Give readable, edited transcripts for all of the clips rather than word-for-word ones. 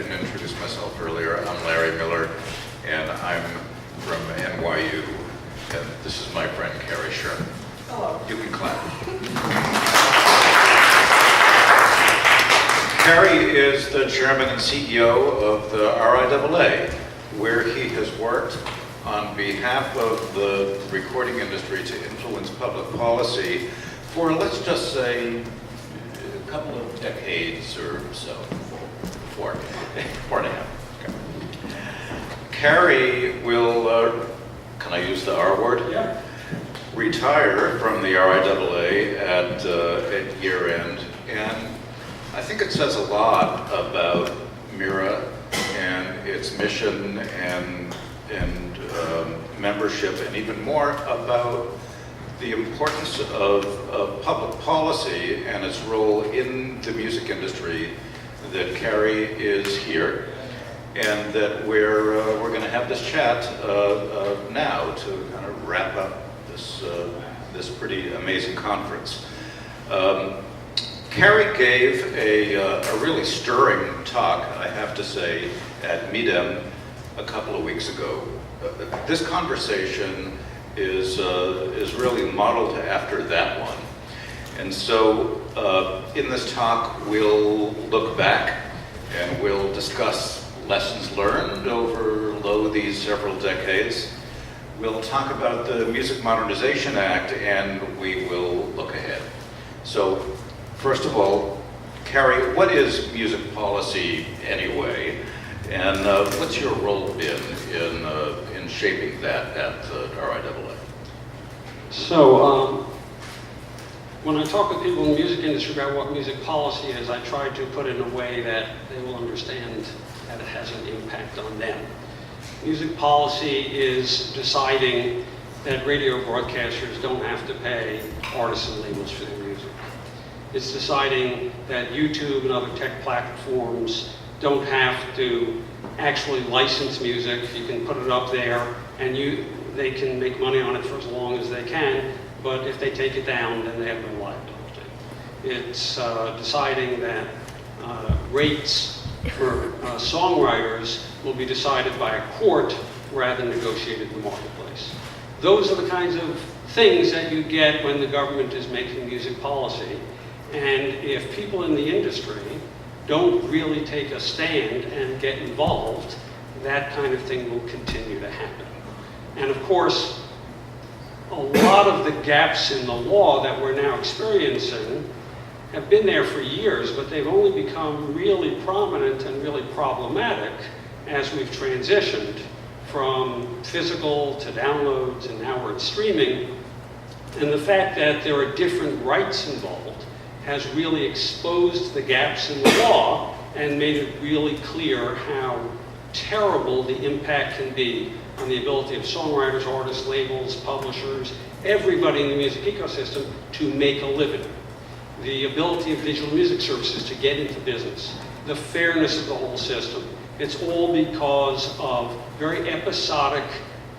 didn't introduce myself earlier. I'm Larry Miller, and I'm from NYU, and this is my friend Cary Sherman. Hello. You can clap. Cary is the chairman and CEO of the RIAA, where he has worked on behalf of the recording industry to influence public policy for, let's just say, a couple of decades or so. Four and a half. Okay. Cary will, can I use the R word? Yeah. Retire from the RIAA at year end, and I think it says a lot about MIRA and its mission and membership, and even more about the importance of public policy and its role in the music industry, that Cary is here, and that we're going to have this chat now to kind of wrap up this pretty amazing conference. Cary gave a really stirring talk, I have to say, at MIDEM a couple of weeks ago. This conversation is really modeled after that one. And so in this talk, we'll look back and we'll discuss lessons learned over these several decades. We'll talk about the Music Modernization Act, and we will look ahead. So first of all, Cary, what is music policy anyway? And what's your role been in shaping that at the RIAA? So, when I talk with people in the music industry about what music policy is, I try to put it in a way that they will understand that it has an impact on them. Music policy is deciding that radio broadcasters don't have to pay artists and labels for their music. It's deciding that YouTube and other tech platforms don't have to actually license music. You can put it up there and they can make money on it for as long as they can, but if they take it down, then they have no liability. It's deciding that rates for songwriters will be decided by a court rather than negotiated in the marketplace. Those are the kinds of things that you get when the government is making music policy. And if people in the industry don't really take a stand and get involved, that kind of thing will continue to happen. And of course, a lot of the gaps in the law that we're now experiencing have been there for years, but they've only become really prominent and really problematic as we've transitioned from physical to downloads, and now we're at streaming. And the fact that there are different rights involved has really exposed the gaps in the law and made it really clear how terrible the impact can be on the ability of songwriters, artists, labels, publishers, everybody in the music ecosystem to make a living. The ability of digital music services to get into business, the fairness of the whole system. It's all because of very episodic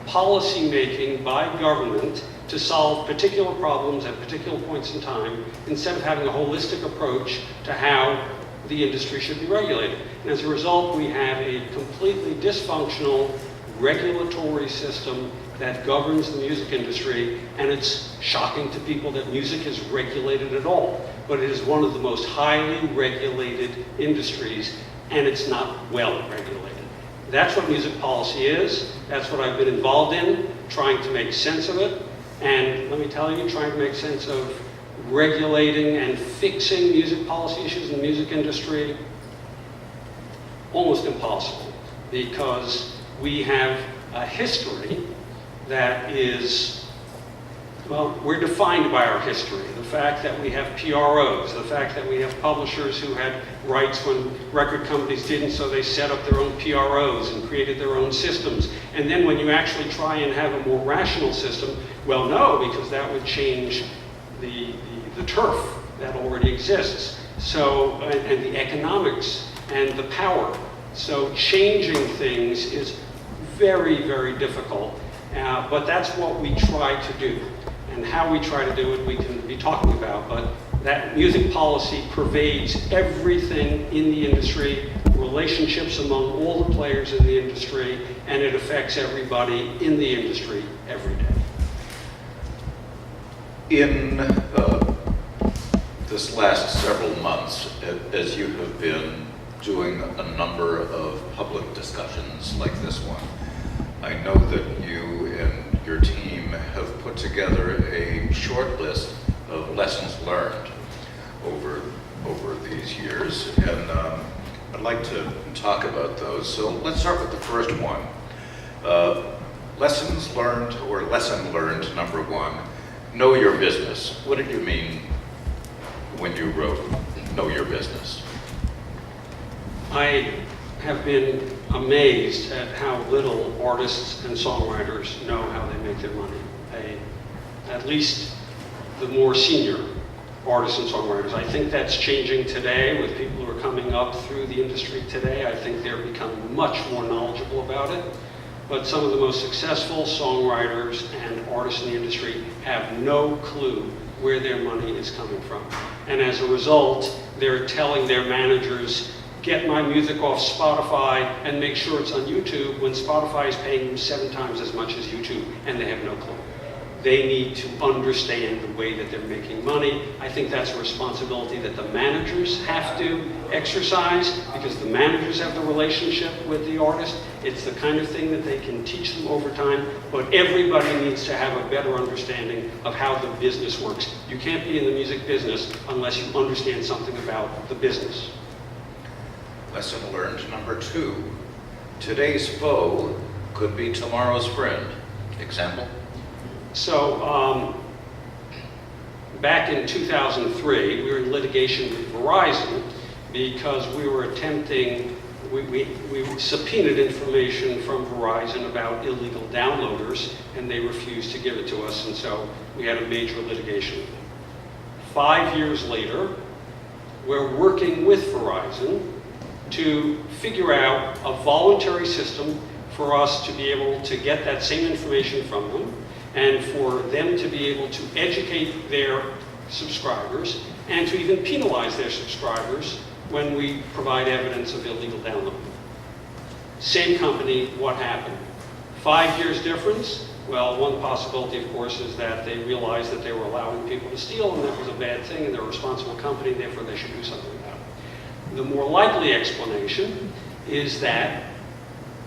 policy making by government to solve particular problems at particular points in time, instead of having a holistic approach to how the industry should be regulated. And as a result, we have a completely dysfunctional regulatory system that governs the music industry, and it's shocking to people that music is regulated at all. But it is one of the most highly regulated industries, and it's not well regulated. That's what music policy is. That's what I've been involved in, trying to make sense of it. And let me tell you, trying to make sense of regulating and fixing music policy issues in the music industry, almost impossible, because we have a history that is, well, we're defined by our history. The fact that we have PROs, the fact that we have publishers who had rights when record companies didn't, so they set up their own PROs and created their own systems. And then when you actually try and have a more rational system, well, no, because that would change the turf that already exists. So, and the economics and the power. So changing things is very, very difficult. But that's what we try to do. And how we try to do it, we can be talking about, but that music policy pervades everything in the industry, relationships among all the players in the industry, and it affects everybody in the industry every day. In this last several months, as you have been doing a number of public discussions like this one, I know that you and your team have put together a short list of lessons learned over these years, and I'd like to talk about those. So let's start with the first one. Lessons learned, or lesson learned number one, know your business. What did you mean when you wrote know your business? I have been amazed at how little artists and songwriters know how they make their money. At least the more senior artists and songwriters. I think that's changing today with people who are coming up through the industry today. I think they're becoming much more knowledgeable about it. But some of the most successful songwriters and artists in the industry have no clue where their money is coming from. And as a result, they're telling their managers, get my music off Spotify and make sure it's on YouTube, when Spotify is paying them 7 times as much as YouTube, and they have no clue. They need to understand the way that they're making money. I think that's a responsibility that the managers have to exercise, because the managers have the relationship with the artist. It's the kind of thing that they can teach them over time, but everybody needs to have a better understanding of how the business works. You can't be in the music business unless you understand something about the business. Lesson learned number two, today's foe could be tomorrow's friend. Example? So, back in 2003, we were in litigation with Verizon because we were attempting, we subpoenaed information from Verizon about illegal downloaders, and they refused to give it to us, and so we had a major litigation. 5 years later, we're working with Verizon to figure out a voluntary system for us to be able to get that same information from them, and for them to be able to educate their subscribers and to even penalize their subscribers when we provide evidence of illegal download. Same company, what happened? 5 years difference? Well, one possibility, of course, is that they realized that they were allowing people to steal, and that was a bad thing, and they're a responsible company, therefore they should do something about it. The more likely explanation is that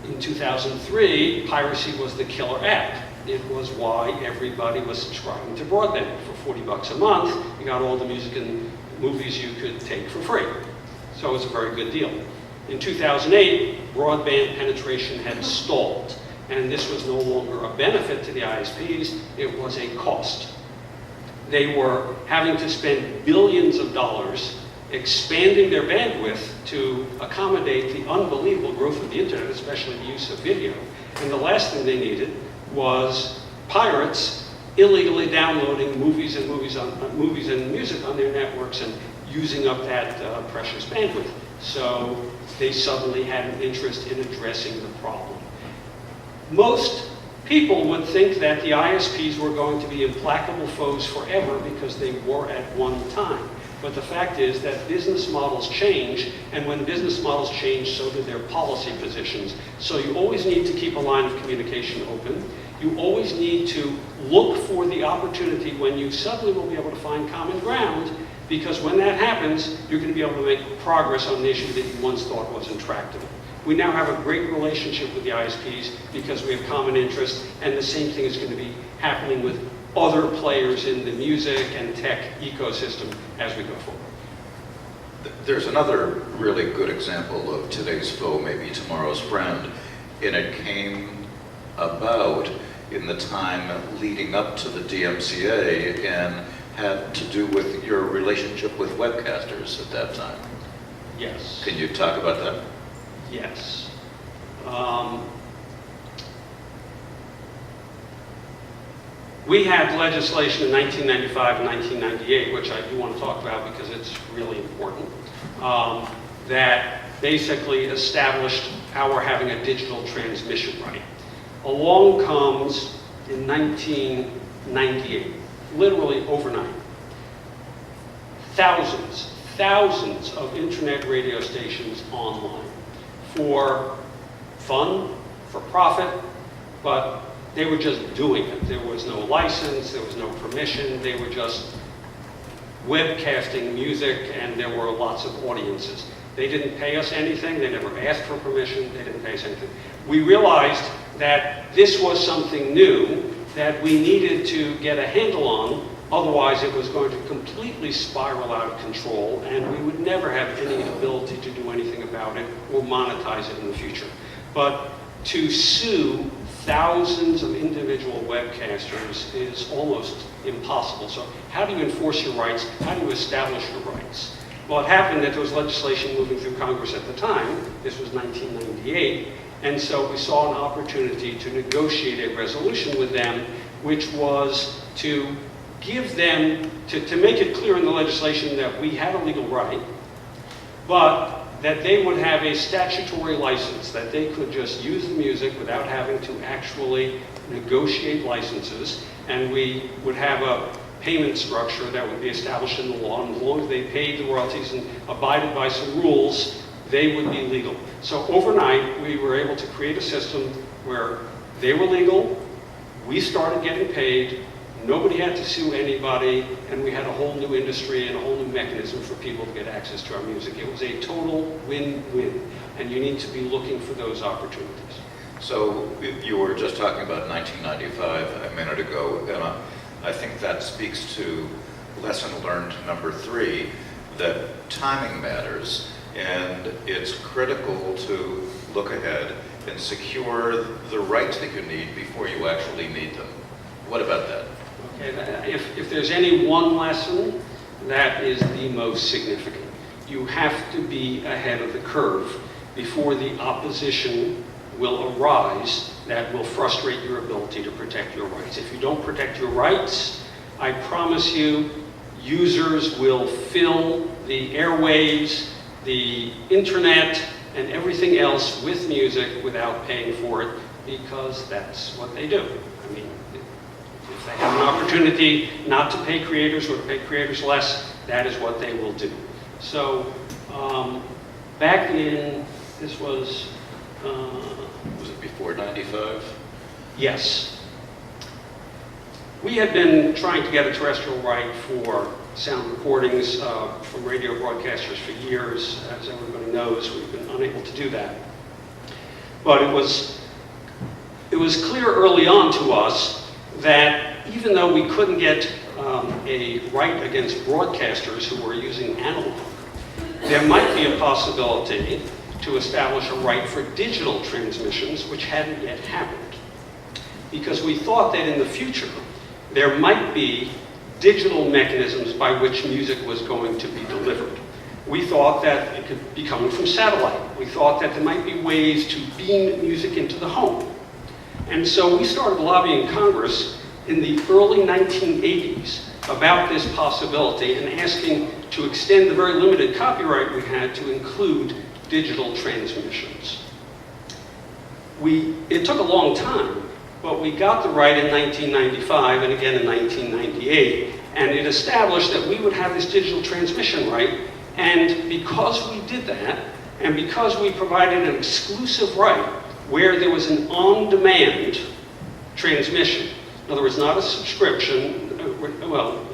in 2003, piracy was the killer app. It was why everybody was subscribing to broadband. For $40 a month, you got all the music and movies you could take for free. So it was a very good deal. In 2008, broadband penetration had stalled, and this was no longer a benefit to the ISPs, it was a cost. They were having to spend billions of dollars expanding their bandwidth to accommodate the unbelievable growth of the internet, especially the use of video. And the last thing they needed was pirates illegally downloading movies and music on their networks and using up that precious bandwidth. So they suddenly had an interest in addressing the problem. Most people would think that the ISPs were going to be implacable foes forever because they were at one time. But the fact is that business models change, and when business models change, so do their policy positions. So you always need to keep a line of communication open. You always need to look for the opportunity when you suddenly will be able to find common ground, because when that happens, you're going to be able to make progress on an issue that you once thought was intractable. We now have a great relationship with the ISPs because we have common interests, and the same thing is going to be happening with other players in the music and tech ecosystem as we go forward. There's another really good example of today's foe, maybe tomorrow's friend, and it came about in the time leading up to the DMCA and had to do with your relationship with webcasters at that time. Yes. Can you talk about that? Yes. We had legislation in 1995 and 1998, which I do want to talk about because it's really important, that basically established our having a digital transmission right. Along comes in 1998, literally overnight, thousands of internet radio stations online. for fun, for profit, but they were just doing it. There was no license, there was no permission, they were just webcasting music, and there were lots of audiences. They didn't pay us anything, they never asked for permission, they didn't pay us anything. We realized that this was something new that we needed to get a handle on, otherwise it was going to completely spiral out of control, and we would never have any ability to do anything about it or monetize it in the future. But to sue thousands of individual webcasters is almost impossible. So how do you enforce your rights? How do you establish your rights? Well, it happened that there was legislation moving through Congress at the time. This was 1998. And so we saw an opportunity to negotiate a resolution with them, which was to give them, to make it clear in the legislation that we had a legal right, but that they would have a statutory license, that they could just use the music without having to actually negotiate licenses, and we would have a payment structure that would be established in the law, and as long as they paid the royalties and abided by some rules, they would be legal. So overnight, we were able to create a system where they were legal, we started getting paid, nobody had to sue anybody, and we had a whole new industry and a whole new mechanism for people to get access to our music. It was a total win-win, and you need to be looking for those opportunities. So you were just talking about 1995 a minute ago, and I think that speaks to lesson learned number 3, that timing matters, and it's critical to look ahead and secure the rights that you need before you actually need them. What about that? Okay, if there's any one lesson, that is the most significant. You have to be ahead of the curve before the opposition will arise that will frustrate your ability to protect your rights. If you don't protect your rights, I promise you, users will fill the airwaves, the internet, and everything else with music without paying for it, because that's what they do. I mean, if they have an opportunity not to pay creators or to pay creators less, that is what they will do. So back in, this was... was it before 95? Yes. We had been trying to get a terrestrial right for sound recordings from radio broadcasters for years. As everybody knows, we've been unable to do that. But it was clear early on to us that even though we couldn't get a right against broadcasters who were using analog, there might be a possibility to establish a right for digital transmissions, which hadn't yet happened. Because we thought that in the future, there might be digital mechanisms by which music was going to be delivered. We thought that it could be coming from satellite. We thought that there might be ways to beam music into the home. And so we started lobbying Congress in the early 1980s about this possibility and asking to extend the very limited copyright we had to include digital transmissions. It took a long time, but we got the right in 1995 and again in 1998, and it established that we would have this digital transmission right, and because we did that, and because we provided an exclusive right where there was an on-demand transmission, in other words, not a subscription, well,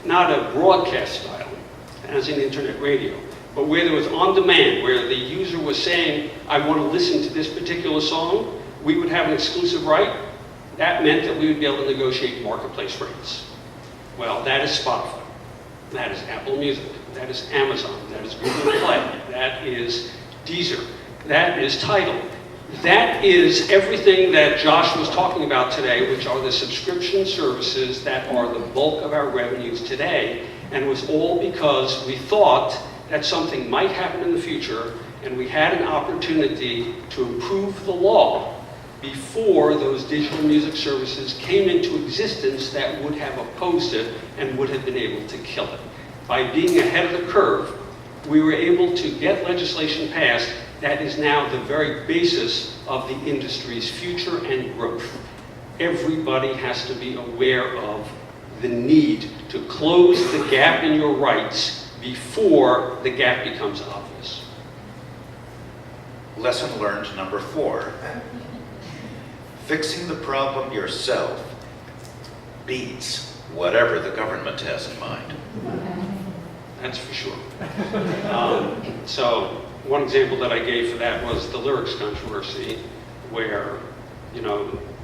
not a broadcast style, as in internet radio, but where there was on-demand, where the user was saying, I want to listen to this particular song, we would have an exclusive right. That meant that we would be able to negotiate marketplace rates. Well, that is Spotify, that is Apple Music, that is Amazon, that is Google Play, that is Deezer, that is Tidal. That is everything that Josh was talking about today, which are the subscription services that are the bulk of our revenues today, and it was all because we thought that something might happen in the future, and we had an opportunity to improve the law before those digital music services came into existence that would have opposed it and would have been able to kill it. By being ahead of the curve, we were able to get legislation passed that is now the very basis of the industry's future and growth. Everybody has to be aware of the need to close the gap in your rights before the gap becomes obvious. lesson learned number 4. Fixing the problem yourself beats whatever the government has in mind. That's for sure. So one example that I gave for that was the lyrics controversy, where,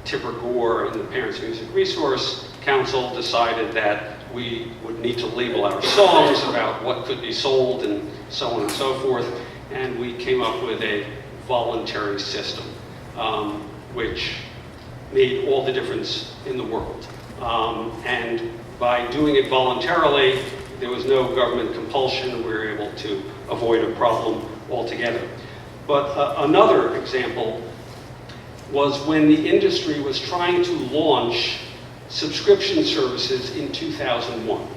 Tipper Gore and the Parents Music Resource Council decided that we would need to label our songs about what could be sold and so on and so forth, and we came up with a voluntary system, which made all the difference in the world. And by doing it voluntarily, there was no government compulsion, and we were able to avoid a problem altogether. But another example was when the industry was trying to launch subscription services in 2001.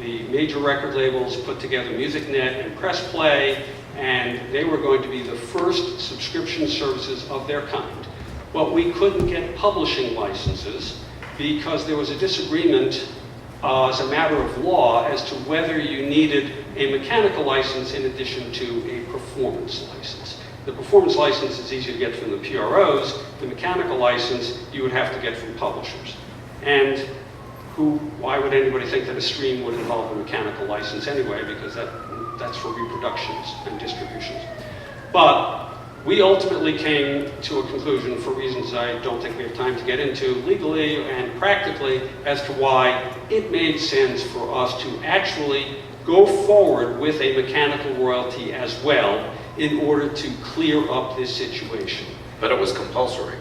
The major record labels put together MusicNet and PressPlay, and they were going to be the first subscription services of their kind. But we couldn't get publishing licenses because there was a disagreement as a matter of law as to whether you needed a mechanical license in addition to a performance license. The performance license is easy to get from the PROs. The mechanical license you would have to get from publishers. And why would anybody think that a stream would involve a mechanical license anyway? Because that's for reproductions and distributions. But we ultimately came to a conclusion, for reasons I don't think we have time to get into, legally and practically, as to why it made sense for us to actually go forward with a mechanical royalty as well in order to clear up this situation. But it was compulsory.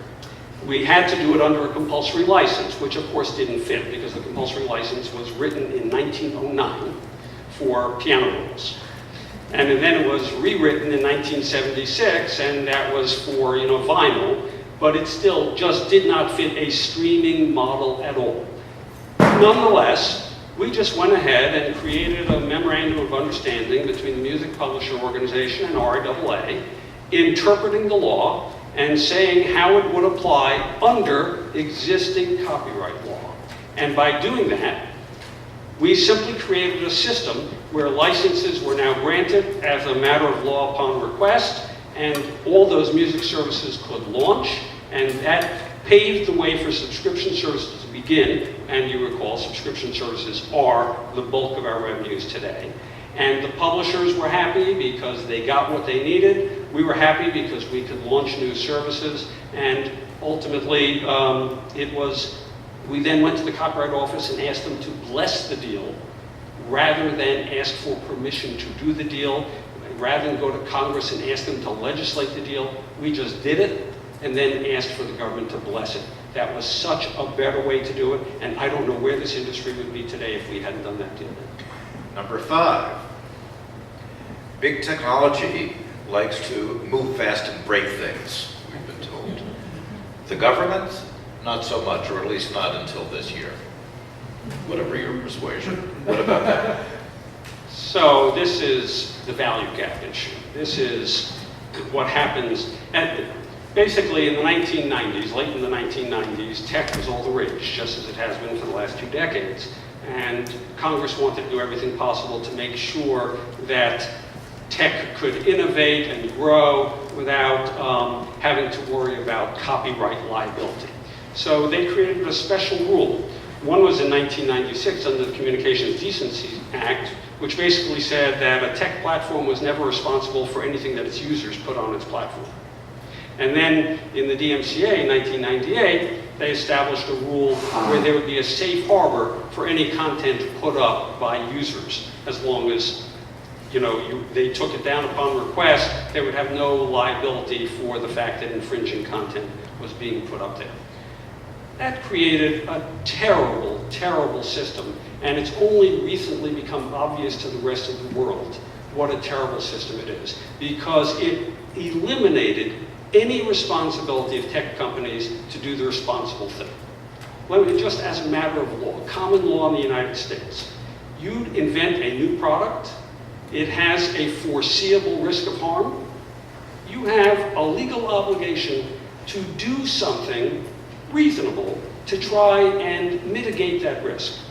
We had to do it under a compulsory license, which of course didn't fit because the compulsory license was written in 1909 for piano rolls. And then it was rewritten in 1976, and that was for vinyl, but it still just did not fit a streaming model at all. Nonetheless, we just went ahead and created a memorandum of understanding between the Music Publisher Organization and RIAA, interpreting the law and saying how it would apply under existing copyright law. And by doing that, we simply created a system where licenses were now granted as a matter of law upon request, and all those music services could launch, and that paved the way for subscription services to begin. And you recall, subscription services are the bulk of our revenues today. And the publishers were happy because they got what they needed. We were happy because we could launch new services, and ultimately we then went to the Copyright Office and asked them to bless the deal rather than ask for permission to do the deal. Rather than go to Congress and ask them to legislate the deal, we just did it and then asked for the government to bless it. That was such a better way to do it, and I don't know where this industry would be today if we hadn't done that deal. Number 5, big technology likes to move fast and break things, we've been told. The government, not so much, or at least not until this year. Whatever your persuasion. What about that? So this is the value gap issue. This is what happens. And basically in the 1990s, late in the 1990s, tech was all the rage, just as it has been for the last 2 decades. And Congress wanted to do everything possible to make sure that tech could innovate and grow without having to worry about copyright liability. So they created a special rule. One was in 1996 under the Communications Decency Act, which basically said that a tech platform was never responsible for anything that its users put on its platform. And then in the DMCA in 1998, they established a rule where there would be a safe harbor for any content put up by users, as long as they took it down upon request. They would have no liability for the fact that infringing content was being put up there. That created a terrible, terrible system, and it's only recently become obvious to the rest of the world what a terrible system it is, because it eliminated any responsibility of tech companies to do the responsible thing. Just as a matter of law, common law in the United States, you invent a new product, it has a foreseeable risk of harm, you have a legal obligation to do something reasonable to try and mitigate that risk.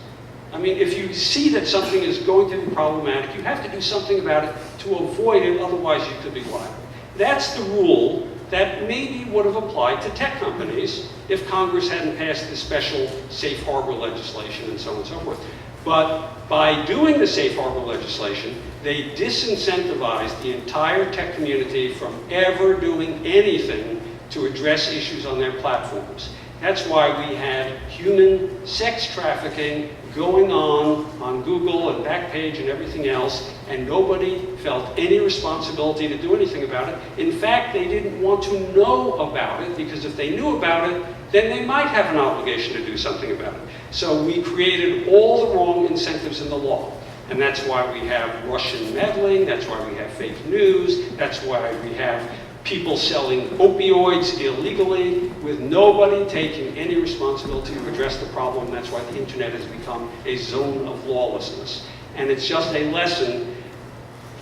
I mean, if you see that something is going to be problematic, you have to do something about it to avoid it, otherwise you could be liable. That's the rule that maybe would have applied to tech companies if Congress hadn't passed this special safe harbor legislation and so on and so forth. But by doing the safe harbor legislation, they disincentivized the entire tech community from ever doing anything to address issues on their platforms. That's why we had human sex trafficking going on Google and Backpage and everything else, and nobody felt any responsibility to do anything about it. In fact, they didn't want to know about it, because if they knew about it, then they might have an obligation to do something about it. So we created all the wrong incentives in the law. And that's why we have Russian meddling, that's why we have fake news, that's why we have people selling opioids illegally with nobody taking any responsibility to address the problem. That's why the internet has become a zone of lawlessness. And it's just a lesson.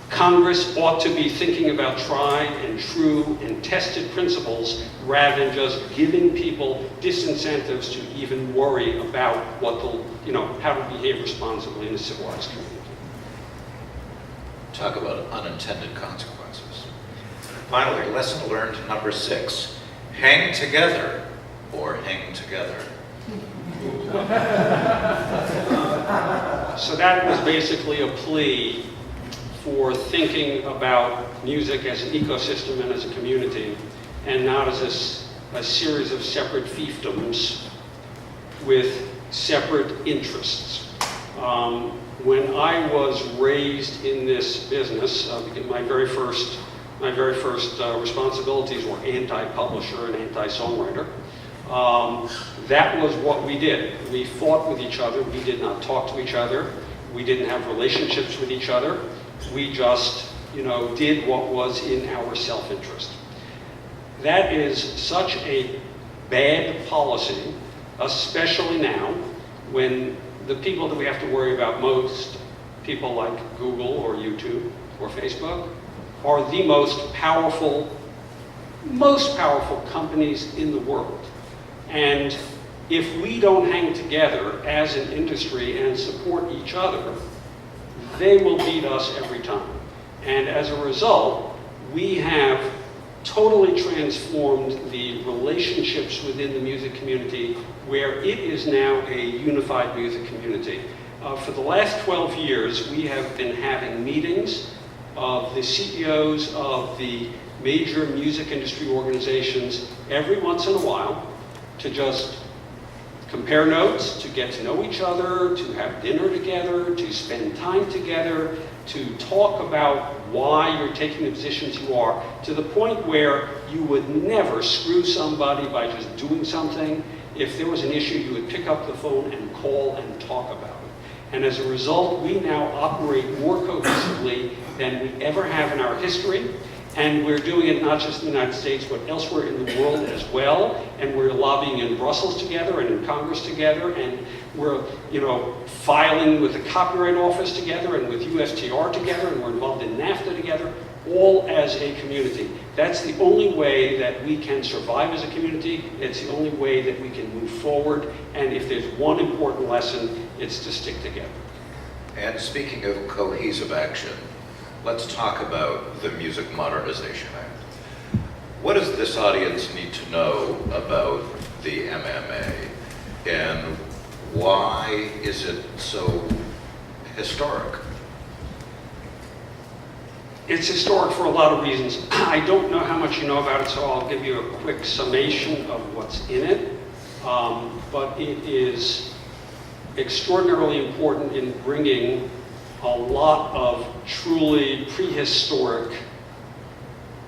Congress ought to be thinking about tried and true and tested principles rather than just giving people disincentives to even worry about what how to behave responsibly in a civilized community. Talk about unintended consequences. Finally, lesson learned number 6. Hang together or hang together. So that was basically a plea for thinking about music as an ecosystem and as a community, and not as a series of separate fiefdoms with separate interests. When I was raised in this business, my very first responsibilities were anti-publisher and anti-songwriter. That was what we did. We fought with each other. We did not talk to each other. We didn't have relationships with each other. We just, did what was in our self-interest. That is such a bad policy, especially now, when the people that we have to worry about most, people like Google or YouTube or Facebook, are the most powerful companies in the world. And if we don't hang together as an industry and support each other, they will beat us every time. And as a result, we have totally transformed the relationships within the music community, where it is now a unified music community. For the last 12 years, we have been having meetings of the CEOs of the major music industry organizations every once in a while to just compare notes, to get to know each other, to have dinner together, to spend time together, to talk about why you're taking the positions you are, to the point where you would never screw somebody by just doing something. If there was an issue, you would pick up the phone and call and talk about it. And as a result, we now operate more cohesively than we ever have in our history. And we're doing it not just in the United States, but elsewhere in the world as well. And we're lobbying in Brussels together and in Congress together. And we're, filing with the Copyright Office together and with USTR together. And we're involved in NAFTA together, all as a community. That's the only way that we can survive as a community. It's the only way that we can move forward. And if there's one important lesson, it's to stick together. And speaking of cohesive action, let's talk about the Music Modernization Act. What does this audience need to know about the MMA, and why is it so historic? It's historic for a lot of reasons. I don't know how much you know about it, so I'll give you a quick summation of what's in it. But it is extraordinarily important in bringing a lot of truly prehistoric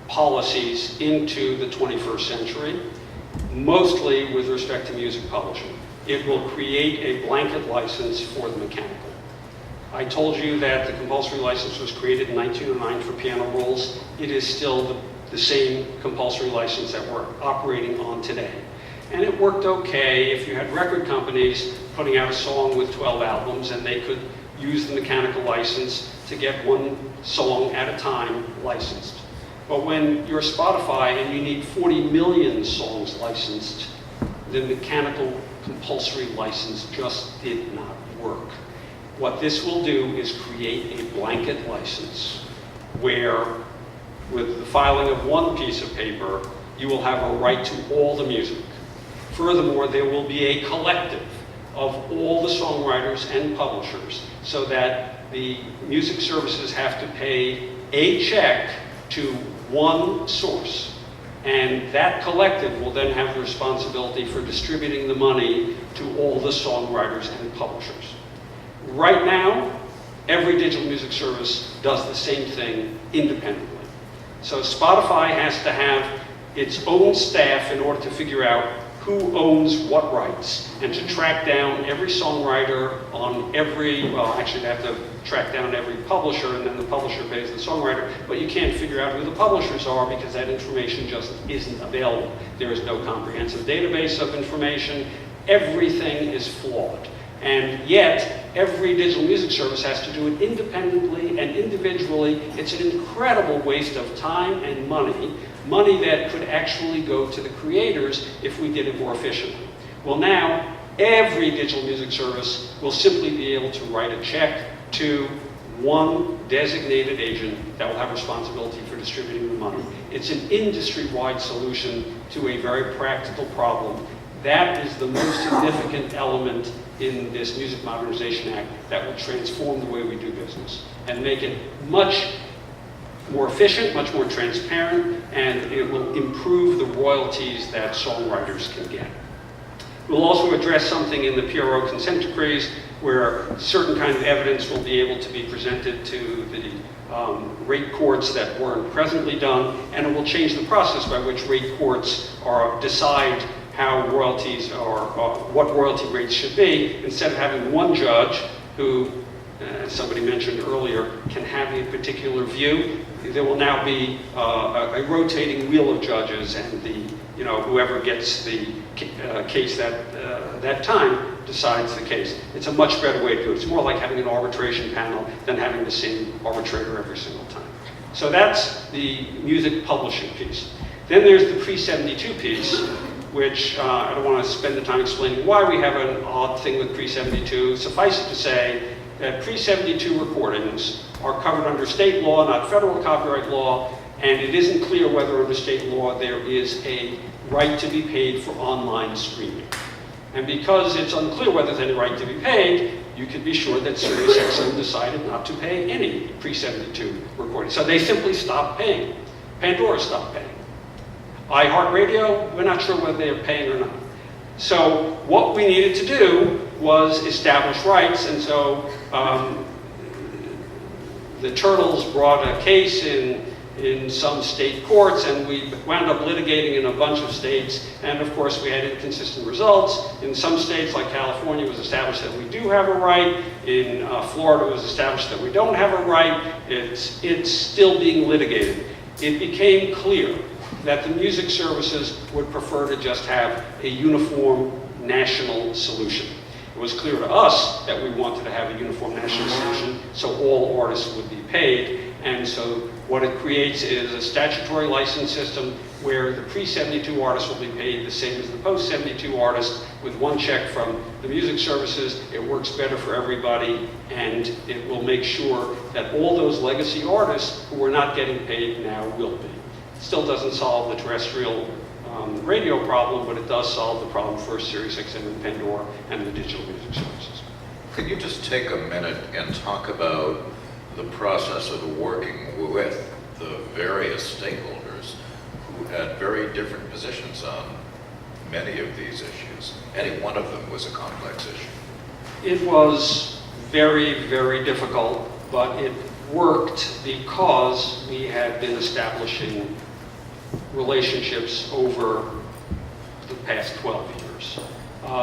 policies into the 21st century, mostly with respect to music publishing. It will create a blanket license for the mechanical. I told you that the compulsory license was created in 1909 for piano rolls. It is still the same compulsory license that we're operating on today. And it worked okay if you had record companies putting out a song with 12 albums and they could use the mechanical license to get one song at a time licensed. But when you're Spotify and you need 40 million songs licensed, the mechanical compulsory license just did not work. What this will do is create a blanket license where With the filing of one piece of paper, you will have a right to all the music. Furthermore, there will be a collective of all the songwriters and publishers, so that the music services have to pay a check to one source. And that collective will then have the responsibility for distributing the money to all the songwriters and publishers. Right now, every digital music service does the same thing independently. So Spotify has to have its own staff in order to figure out who owns what rights, and to track down every songwriter on every, well, actually they have to track down every publisher, and then the publisher pays the songwriter, but you can't figure out who the publishers are because that information just isn't available. There is no comprehensive database of information. Everything is flawed. And yet, every digital music service has to do it independently and individually. It's an incredible waste of time and money that could actually go to the creators if we did it more efficiently. Well, now, every digital music service will simply be able to write a check to one designated agent that will have responsibility for distributing the money. It's an industry-wide solution to a very practical problem. That is the most significant element in this Music Modernization Act that will transform the way we do business and make it much more efficient, much more transparent, and it will improve the royalties that songwriters can get. We'll also address something in the PRO consent decrees where certain kind of evidence will be able to be presented to the rate courts that weren't presently done, and it will change the process by which rate courts decide how royalties or what royalty rates should be. Instead of having one judge who, as somebody mentioned earlier, can have a particular view, there will now be a rotating wheel of judges, and whoever gets the case that time decides the case. It's a much better way to do it. It's more like having an arbitration panel than having the same arbitrator every single time. So that's the music publishing piece. Then there's the pre-72 piece, which I don't want to spend the time explaining why we have an odd thing with pre-72. Suffice it to say that pre-72 recordings are covered under state law, not federal copyright law, and it isn't clear whether under state law there is a right to be paid for online streaming. And because it's unclear whether there's any right to be paid, you can be sure that SiriusXM decided not to pay any pre-72 recordings. So they simply stopped paying. Pandora stopped paying. iHeartRadio, we're not sure whether they're paying or not. So what we needed to do was establish rights, and so the Turtles brought a case in some state courts, and we wound up litigating in a bunch of states, and of course we had inconsistent results. In some states, like California, it was established that we do have a right. In Florida, it was established that we don't have a right. It's still being litigated. It became clear that the music services would prefer to just have a uniform national solution. It was clear to us that we wanted to have a uniform national solution so all artists would be paid, and so what it creates is a statutory license system where the pre-72 artists will be paid the same as the post-72 artists with one check from the music services. It works better for everybody, and it will make sure that all those legacy artists who are not getting paid now will be. Still doesn't solve the terrestrial radio problem, but it does solve the problem for SiriusXM and Pandora and the digital music services. Could you just take a minute and talk about the process of working with the various stakeholders who had very different positions on many of these issues? Any one of them was a complex issue. It was very, very difficult, but it worked because we had been establishing relationships over the past 12 years.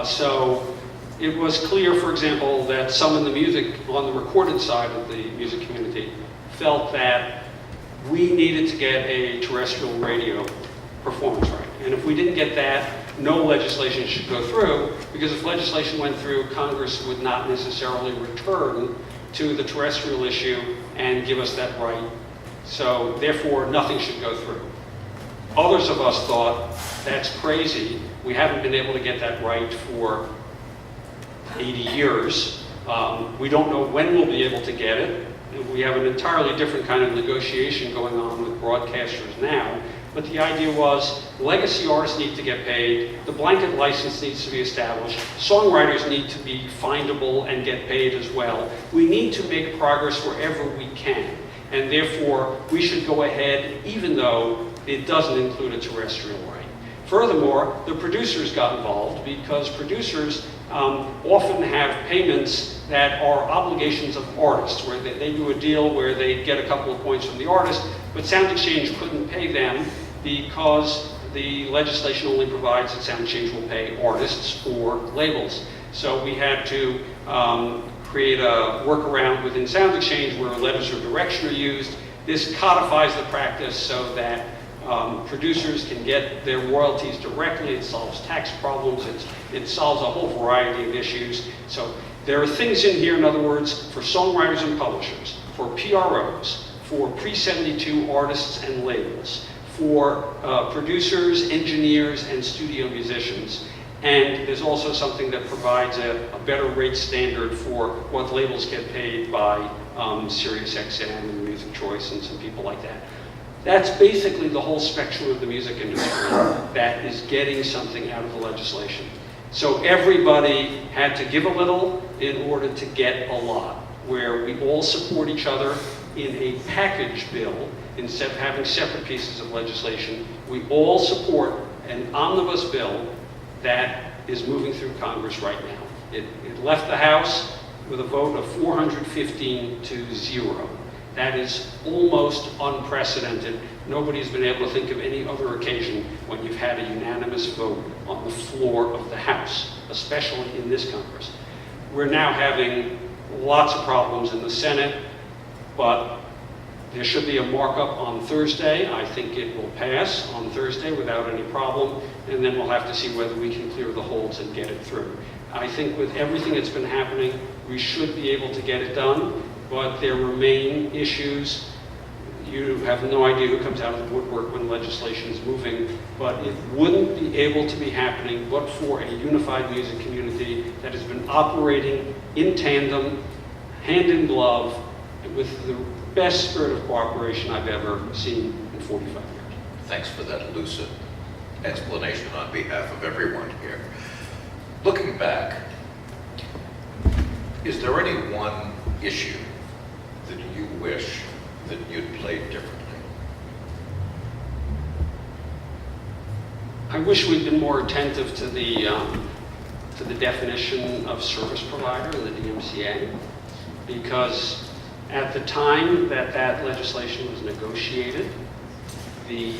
So it was clear, for example, that some in the music, on the recorded side of the music community, felt that we needed to get a terrestrial radio performance right. And if we didn't get that, no legislation should go through, because if legislation went through, Congress would not necessarily return to the terrestrial issue and give us that right. So therefore, nothing should go through. Others of us thought, that's crazy. We haven't been able to get that right for 80 years. We don't know when we'll be able to get it. we have an entirely different kind of negotiation going on with broadcasters now. But the idea was legacy artists need to get paid, the blanket license needs to be established, songwriters need to be findable and get paid as well. We need to make progress wherever we can, and therefore we should go ahead even though it doesn't include a terrestrial right. Furthermore, the producers got involved because producers often have payments that are obligations of artists, where they do a deal where they get a couple of points from the artist, but Sound Exchange couldn't pay them because the legislation only provides that Sound Exchange will pay artists or labels. So we had to create a workaround within Sound Exchange where letters of direction are used. This codifies the practice so that producers can get their royalties directly. It solves tax problems. It solves a whole variety of issues. So there are things in here, in other words, for songwriters and publishers, for PROs, for pre-72 artists and labels, for producers, engineers, and studio musicians. And there's also something that provides a better rate standard for what labels get paid by Sirius XM and Music Choice and some people like that. That's basically the whole spectrum of the music industry that is getting something out of the legislation. So everybody had to give a little in order to get a lot, where we all support each other in a package bill instead of having separate pieces of legislation. We all support an omnibus bill that is moving through Congress right now. It left the House with a vote of 415 to 0. That is almost unprecedented. Nobody's been able to think of any other occasion when you've had a unanimous vote on the floor of the House, especially in this Congress. We're now having lots of problems in the Senate, but there should be a markup on Thursday. I think it will pass on Thursday without any problem, and then we'll have to see whether we can clear the holds and get it through. I think with everything that's been happening, we should be able to get it done, but there remain issues. You have no idea who comes out of the woodwork when legislation is moving, but it wouldn't be able to be happening but for a unified music community that has been operating in tandem, hand in glove, with the best spirit of cooperation I've ever seen in 45 years. Thanks for that lucid explanation on behalf of everyone here. Looking back, is there any one issue that you wish that you'd played differently? I wish we'd been more attentive to the definition of service provider in the DMCA, because at the time that that legislation was negotiated, the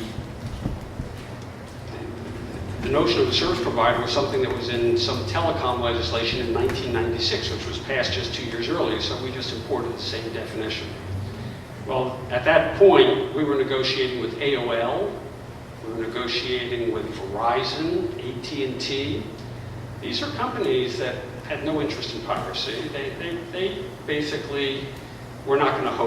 notion of a service provider was something that was in some telecom legislation in 1996, which was passed just 2 years earlier, so we just imported the same definition. Well, at that point, we were negotiating with AOL, we were negotiating with Verizon, AT&T. These are companies that had no interest in piracy. They basically were not going to host